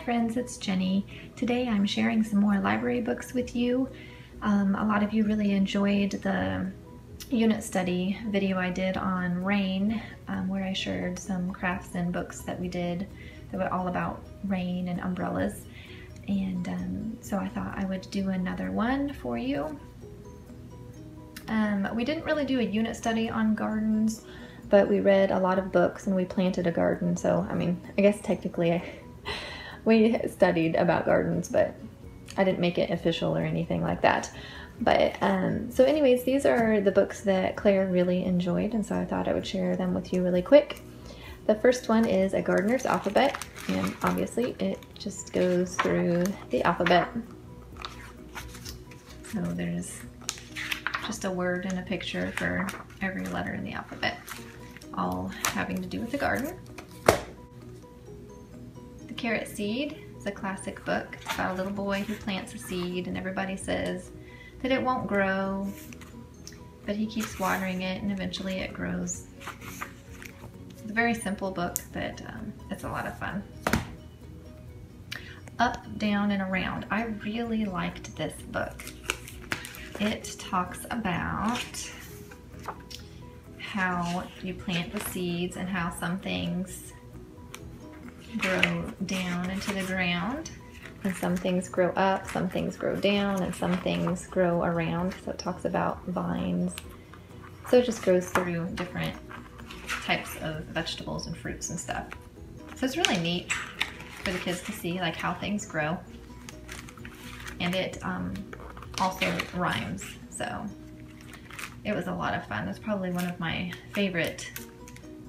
friends, it's Jenny. Today I'm sharing some more library books with you. A lot of you really enjoyed the unit study video I did on rain, where I shared some crafts and books that we did that were all about rain and umbrellas. And so I thought I would do another one for you. We didn't really do a unit study on gardens, but we read a lot of books and we planted a garden. So, I mean, I guess technically we studied about gardens, but I didn't make it official or anything like that. But so anyways, these are the books that Claire really enjoyed, and so I thought I would share them with you really quick. The first one is A Gardener's Alphabet, and obviously it just goes through the alphabet. So there's just a word and a picture for every letter in the alphabet, all having to do with the garden. The Carrot Seed is a classic book. It's about a little boy who plants a seed and everybody says that it won't grow, but he keeps watering it and eventually it grows. It's a very simple book, but it's a lot of fun. Up, Down, and Around. I really liked this book. It talks about how you plant the seeds and how some things grow down into the ground, and some things grow up, some things grow down, and some things grow around. So it talks about vines. So it just goes through different types of vegetables and fruits and stuff. So it's really neat for the kids to see like how things grow. And it also rhymes, so it was a lot of fun. It's probably one of my favorite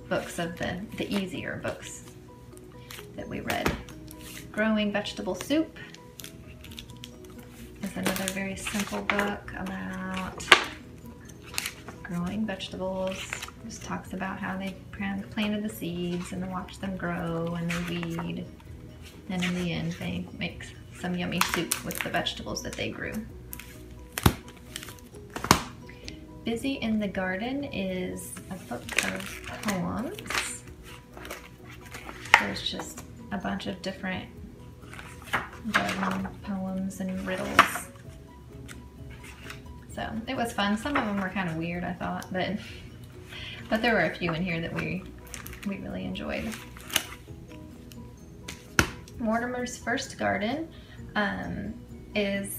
books of the easier books that we read. Growing Vegetable Soup is another very simple book about growing vegetables. It just talks about how they planted the seeds and then watch them grow and they weed, and in the end they make some yummy soup with the vegetables that they grew. Busy in the Garden is a book of poems. There's just a bunch of different garden poems and riddles. So it was fun. Some of them were kind of weird, I thought, but there were a few in here that we really enjoyed. Mortimer's First Garden is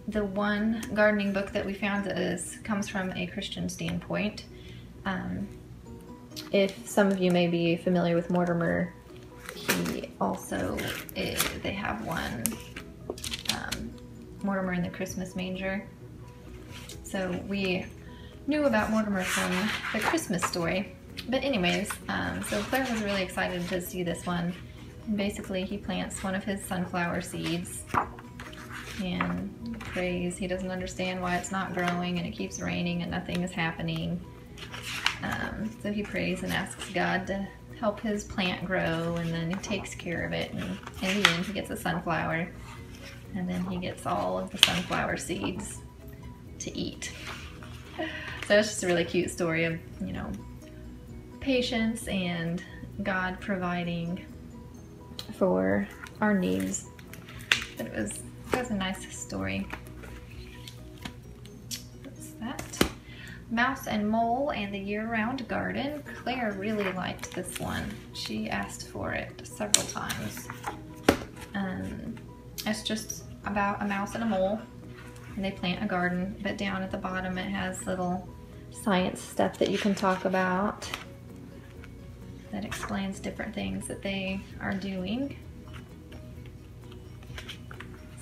the one gardening book that we found that comes from a Christian standpoint. If some of you may be familiar with Mortimer, he also they have one, Mortimer in the Christmas Manger. So we knew about Mortimer from the Christmas Story. But anyways, so Claire was really excited to see this one. And basically he plants one of his sunflower seeds and prays. He doesn't understand why it's not growing and it keeps raining and nothing is happening. So he prays and asks God to help his plant grow, and then he takes care of it, and in the end he gets a sunflower, and then he gets all of the sunflower seeds to eat. So it's just a really cute story of, you know, patience and God providing for our needs. But it was a nice story. What's that? Mouse and Mole and the Year-Round Garden. Claire really liked this one. She asked for it several times. It's just about a mouse and a mole, and they plant a garden, but down at the bottom it has little science stuff that you can talk about that explains different things that they are doing.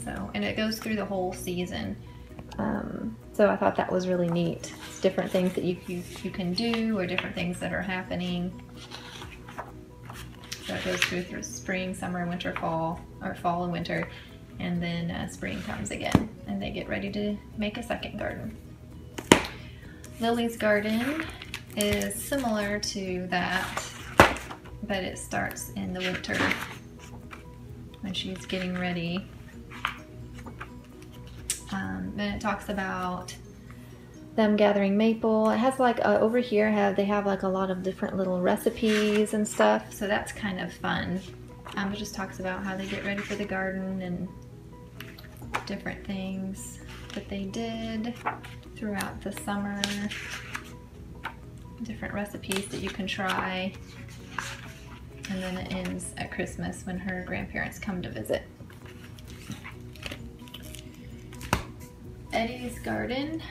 So, and it goes through the whole season. So I thought that was really neat. It's different things that you can do, or different things that are happening. So it goes through spring, summer, winter, fall, or fall and winter, and then spring comes again, and they get ready to make a second garden. Lily's Garden is similar to that, but it starts in the winter when she's getting ready. Then it talks about them gathering maple. It has like over here they have like a lot of different little recipes and stuff, so that's kind of fun. It just talks about how they get ready for the garden and different things that they did throughout the summer, different recipes that you can try, and then it ends at Christmas when her grandparents come to visit. Eddie's Garden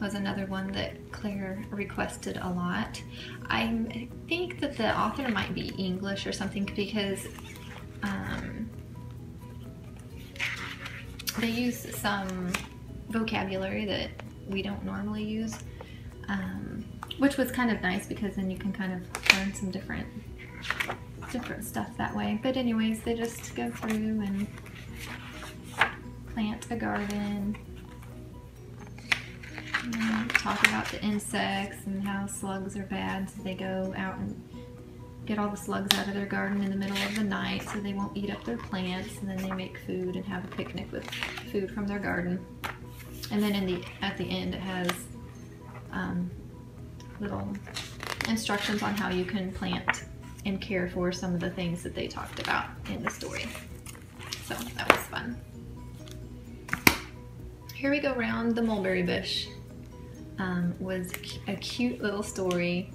was another one that Claire requested a lot. I think that the author might be English or something, because they use some vocabulary that we don't normally use, which was kind of nice because then you can kind of learn some different stuff that way. But anyways, they just go through and plant a garden and talk about the insects and how slugs are bad, so they go out and get all the slugs out of their garden in the middle of the night so they won't eat up their plants, and then they make food and have a picnic with food from their garden. And then at the end it has little instructions on how you can plant and care for some of the things that they talked about in the story. So that was fun. Here We Go Round the Mulberry Bush was a cute little story.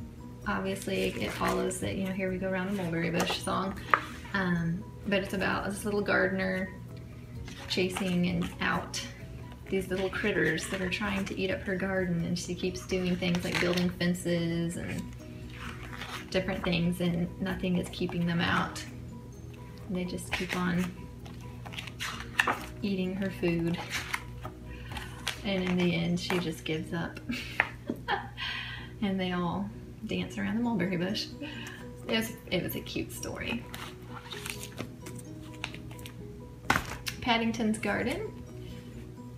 Obviously it follows the, Here We Go Round the Mulberry Bush song, but it's about this little gardener chasing out these little critters that are trying to eat up her garden, and she keeps doing things like building fences and different things, and nothing is keeping them out. And they just keep on eating her food, and in the end she just gives up. And they all dance around the mulberry bush. It was a cute story. Paddington's Garden,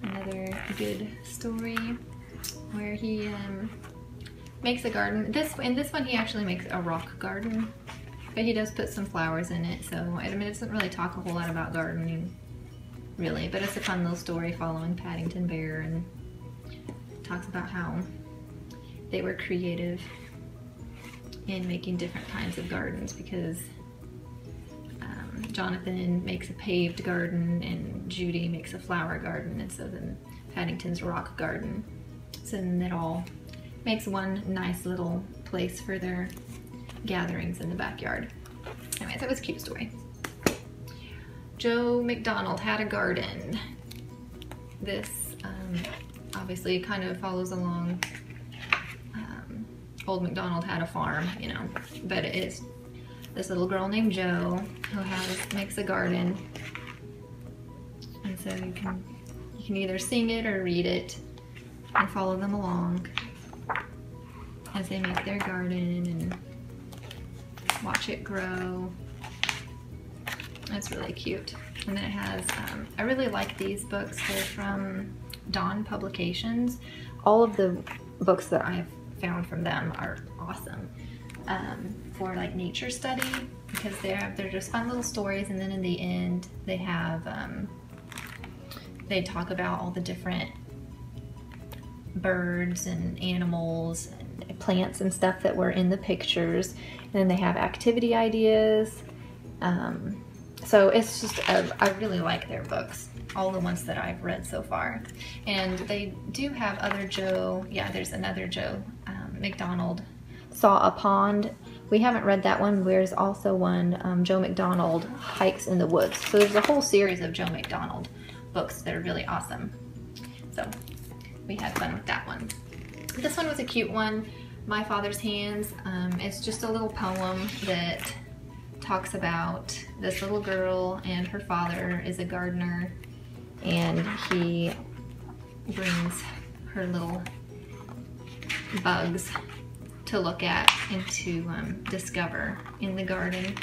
another good story where he makes a garden. In this one he actually makes a rock garden, but he does put some flowers in it, so I mean it doesn't really talk a whole lot about gardening really, but it's a fun little story following Paddington Bear, and talks about how they were creative in making different kinds of gardens, because Jonathan makes a paved garden and Judy makes a flower garden, and so then Paddington's rock garden. So then it all makes one nice little place for their gatherings in the backyard. Anyways, that was a cute story. Joe McDonald Had a Garden. This obviously kind of follows along Old McDonald Had a Farm, but it is this little girl named Jo who makes a garden, and so you can either sing it or read it and follow them along as they make their garden and watch it grow. It's really cute. And then it has, I really like these books. They're from Dawn Publications. All of the books that I've found from them are awesome for like nature study, because they're just fun little stories, and then in the end they have they talk about all the different birds and animals and plants and stuff that were in the pictures, and then they have activity ideas. So it's just I really like their books, all the ones that I've read so far. And they do have other Joe, there's another Joe McDonald, Saw a Pond. We haven't read that one. There's also one, Joe McDonald Hikes in the Woods. So there's a whole series of Joe McDonald books that are really awesome. So we had fun with that one. This one was a cute one, My Father's Hands. It's just a little poem that talks about this little girl, and her father is a gardener, and he brings her little bugs to look at and to discover in the garden.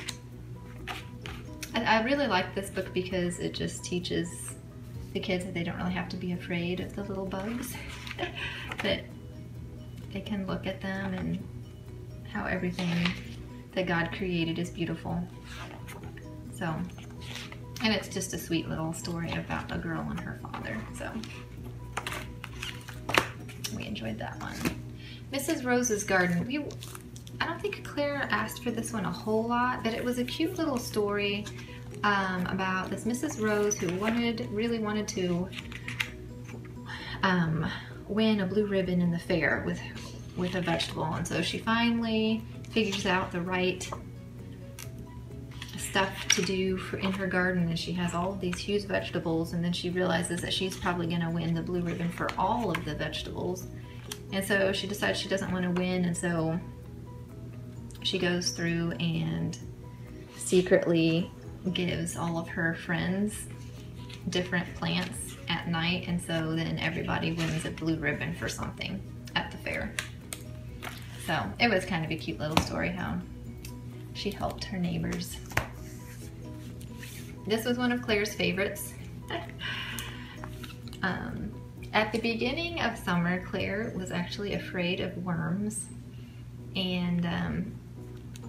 I really like this book because it just teaches the kids that they don't really have to be afraid of the little bugs, that they can look at them and how everything that God created is beautiful. So, and it's just a sweet little story about a girl and her father. So we enjoyed that one. Mrs. Rose's Garden. I don't think Claire asked for this one a whole lot, but it was a cute little story about this Mrs. Rose who really wanted to win a blue ribbon in the fair with a vegetable, and so she finally figures out the right stuff to do in her garden, and she has all of these huge vegetables, and then she realizes that she's probably going to win the blue ribbon for all of the vegetables, and so she decides she doesn't want to win, and so she goes through and secretly gives all of her friends different plants at night, and so then everybody wins a blue ribbon for something at the fair. So it was kind of a cute little story how she helped her neighbors. This was one of Claire's favorites. At the beginning of summer, Claire was actually afraid of worms, and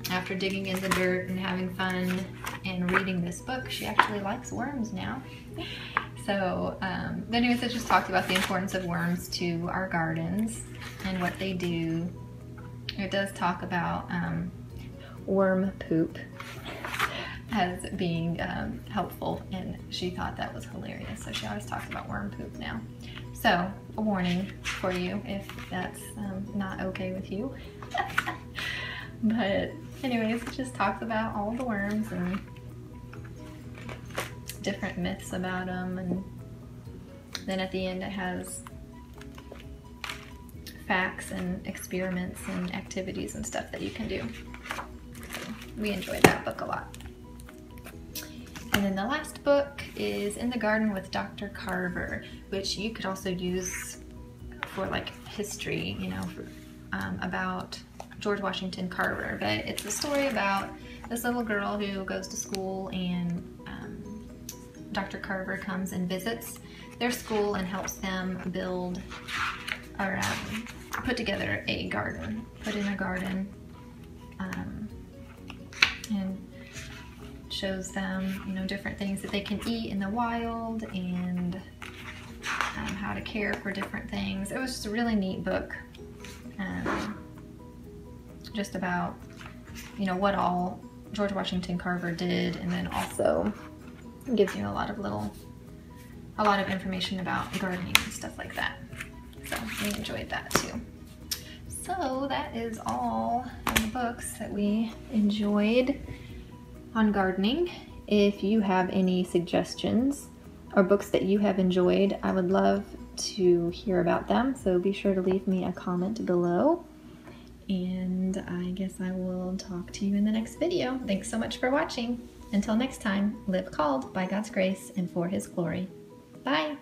after digging in the dirt and having fun and reading this book, she actually likes worms now. So anyways, it just talked about the importance of worms to our gardens and what they do. It does talk about worm poop as being helpful, and she thought that was hilarious, so she always talks about worm poop now. So a warning for you if that's not okay with you. But anyways, it just talks about all the worms and different myths about them, and then at the end it has facts and experiments and activities and stuff that you can do. So we enjoyed that book a lot. And then the last book is In the Garden with Dr. Carver, which you could also use for like history, you know, about George Washington Carver. But it's a story about this little girl who goes to school, and Dr. Carver comes and visits their school and helps them build or put together a garden, put in a garden, and shows them, you know, different things that they can eat in the wild, and how to care for different things. It was just a really neat book, just about, you know, what all George Washington Carver did, and then also gives you a lot of information about gardening and stuff like that. So we enjoyed that too. So that is all of the books that we enjoyed on gardening. If you have any suggestions or books that you have enjoyed, I would love to hear about them. So be sure to leave me a comment below. And I guess I will talk to you in the next video. Thanks so much for watching. Until next time, live called by God's grace and for His glory. Bye.